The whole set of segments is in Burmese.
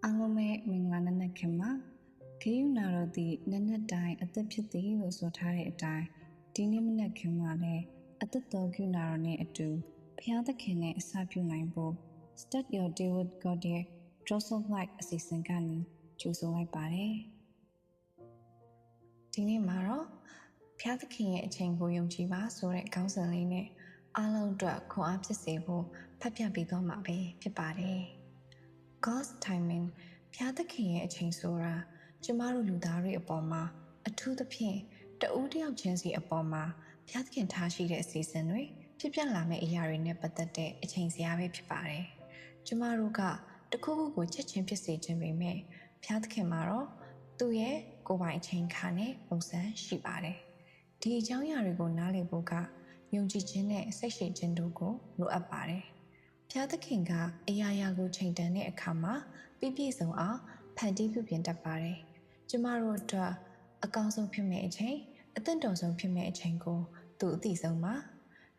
အားလုံးပဲမင်္ဂလာနံနက်ခင်းပါခေယူနာတော်သည်နံနက်တိုင်းအသက်ဖြစ်သည်လို့ဆိုထားတဲ့အတိုင်းဒီနေ့မနက်ခင်းမှာလည်းအသက်တော်ခေယူနာတော်နဲ့အတူဘုရားသခင်နဲ့အစပြုနိုင်ဖို့ Start Your Day with God ရဲ့ Joseph Light အစီအစဉ်ကနေကြိုဆိုလိုက်ပါတယ်ဒီနေ့မှာတော့ဘုရားသခင်ရဲ့အချိန်ကိုယုံကြည်ပါဆိုတဲ့ခေါင်းစဉ်လေးနဲ့အားလုံးအတွက်ခွန်အားဖြစ်စေဖို့ဖတ်ပြပေးသွားမှာပဲဖြစ်ပါတယ် God's timing ဘုရားသခင်ရဲ့အချိန်ဆိုတာကျမတို့လူသားတွေအပေါ်မှာအထူးသဖြင့်တဦးတစ်ယောက်ချင်းစီအပေါ်မှာဘုရားသခင်ထားရှိတဲ့အစီအစဉ်တွေဖြစ်ပျက်လာမယ့်အရာတွေနဲ့ပတ်သက်တဲ့အချိန်စရာပဲဖြစ်ပါတယ်ကျမတို့ကတခုခုကိုချက်ချင်းဖြစ်စေခြင်းပေမဲ့ဘုရားသခင်မှာတော့သူ့ရဲ့ကိုယ်ပိုင်အချိန်ခါနဲ့ပုံစံရှိပါတယ်ဒီအကြောင်းအရာတွေကိုနားလည်ဖို့ကယုံကြည်ခြင်းနဲ့စိတ်ရှိခြင်းတို့ကိုလိုအပ်ပါတယ်ဘုရားသခင်ကအရာရာကိုချိန်တန်တဲ့အခါမှာပြည့်စုံအောင်ဖန်တီးပြုပြင်တတ်ပါတယ်ကျမတို့အတွက်အကောင်းဆုံးဖြစ်မယ့်အချိန်အသင့်တော်ဆုံးဖြစ်မယ့်အချိန်ကိုသူအသိဆုံးပါ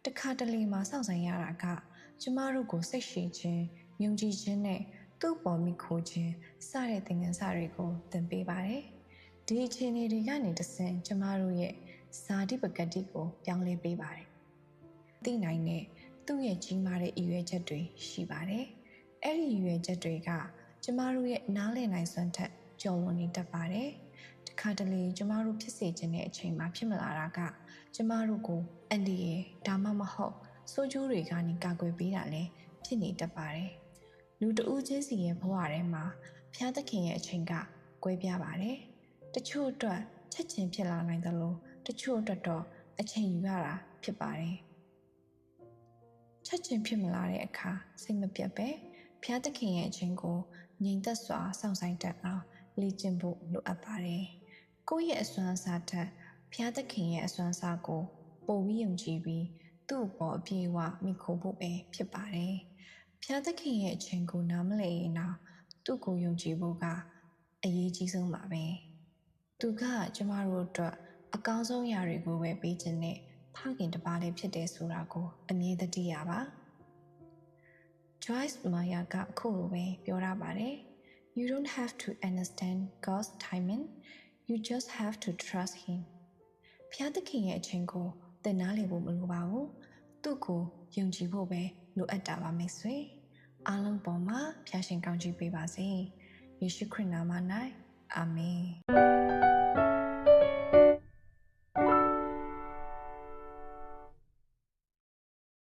တခါတလေမှာစောင့်ဆိုင်ရတာကကျမတို့ကိုစိတ်ရှိခြင်းယုံကြည်ခြင်းနဲ့သူ့ပေါ်မိခိုးခြင်းစတဲ့သင်ခန်းစာတွေကိုသင်ပေးပါတယ်ဒီအခြေအနေတွေကနေတဆင့်ကျမတို့ရဲ့ဇာတိပကတိကိုပြောင်းလဲပေးပါတယ်သိနိုင်တဲ့သူ့ရဲ့ကြီးမားတဲ့ရည်ရွယ်ချက်တွေရှိပါတယ်အဲ့ဒီရည်ရွယ်ချက်တွေကကျမတို့ရဲ့နားလည်နိုင်စွမ်းထက်ကျော်လွန်နေတတ်ပါတယ်တခါတလေကျမတို့ဖြစ်စေခြင်းတဲ့အချိန်မှာဖြစ်မလာတာကကျမတို့ကိုအန်ဒီရဲ့ဒါမှမဟုတ်ဆိုးကျိုးတွေကနေကာကွယ်ပေးတာလည်းဖြစ်နေတတ်ပါတယ်လူတဦးချင်းစီရဲ့ဘဝထဲမှာဘုရားသခင်ရဲ့အချိန်ကကွဲပြားပါတယ်တချို့အတွက်ချက်ချင်းဖြစ်လာနိုင်တယ်လို့တချို့အတွက်တော့အချိန်ယူရတာဖြစ်ပါတယ်ချက်ချင်းဖြစ်မလာတဲ့အခါစိတ်မပြတ်ပဲဘုရားသခင်ရဲ့အချိန်ကိုငြိမ်သက်စွာစောင့်ဆိုင်တတ်အောင်လေ့ကျင့်ဖို့လိုအပ်ပါတယ်ကိုယ့်ရဲ့အစွမ်းအစထက်ဘုရားသခင်ရဲ့အစွမ်းအစကိုပိုပြီးယုံကြည်ပြီးသူ့အပေါ်အပြည့်အဝမိခိုဖို့ပဲဖြစ်ပါတယ်ဘုရားသခင်ရဲ့အချိန်ကိုနားမလည်ရင်တော့သူ့ကိုယုံကြည်ဖို့ကအရေးကြီးဆုံးပါပဲသူကကျမတို့အတွက်အကောင်းဆုံးအရာတွေကိုပဲပေးခြင်းနဲ့ဖခင်တစ်ပါးလေးဖြစ်တယ်ဆိုတာကိုအမြဲတမ်းသိရပါ Joyce Meyer ကအခုလိုပဲပြောရပါတယ် You don't have to understand God's timing you just have to trust him ဘုရားသခင်ရဲ့အချိန်ကိုသင်နားလည်ဖို့မလိုပါဘူးသူ့ကိုယုံကြည်ဖို့ပဲလိုအပ်တာပါမိတ်ဆွေအားလုံးပေါ်မှာဖျားရှင်ကောင်းချီးပေးပါစေယေရှုခရစ်နာမ၌အာမင်